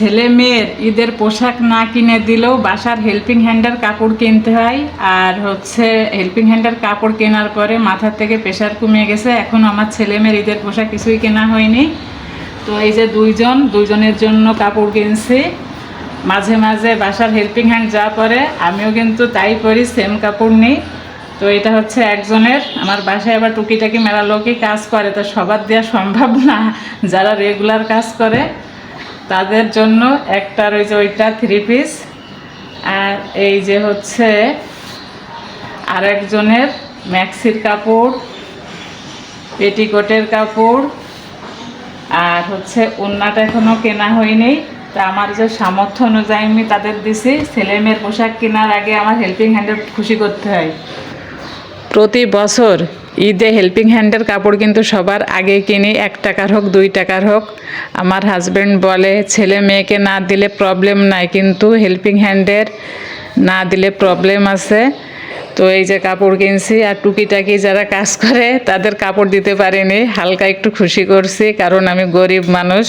ছেলে মেয়ের ঈদের পোশাক না কিনে দিলেও বাসার হেল্পিং হ্যান্ডের কাপড় কিনতে হয়। আর হচ্ছে হেল্পিং হ্যান্ডের কাপড় কেনার পরে মাথার থেকে প্রেশার কমে গেছে, এখন আমার ছেলে মেয়ের ঈদের পোশাক কিছুই কেনা হয়নি। তো এই যে দুইজনের জন্য কাপড় কিনছি। মাঝে মাঝে বাসার হেল্পিং হ্যান্ড যা পরে আমিও কিন্তু তাই পরি, সেম কাপড় নিই। তো এটা হচ্ছে একজনের। আমার বাসায় আবার টুকিটাকি মেলা লোকই কাজ করে, তো সবার দেওয়া সম্ভব না। যারা রেগুলার কাজ করে তাদের জন্য একটা রয়েছে ওইটা 3 পিস। আর এই যে হচ্ছে আরেকজনের ম্যাক্সির কাপড়, পেটিকোটের কাপড়, আর হচ্ছে ওড়নাটা এখনও কেনা হয়নি। তা আমার যে সামর্থ্য অনুযায়ী আমি তাদের দিছি। ছেলে মেয়ের পোশাক কেনার আগে আমার হেল্পিং হ্যান্ডের খুশি করতে হয়। প্রতি বছর ঈদে হেল্পিং হ্যান্ডের কাপড় কিন্তু সবার আগে কিনি, 1 টাকার হোক 2 টাকার হোক। আমার হাজব্যান্ড বলে ছেলে মেয়েকে না দিলে প্রবলেম নাই, কিন্তু হেল্পিং হ্যান্ডের না দিলে প্রবলেম আছে। তো এই যে কাপড় কিনছি, আর টুকিটাকি যারা কাজ করে তাদের কাপড় দিতে পারিনি, হালকা একটু খুশি করছি, কারণ আমি গরিব মানুষ।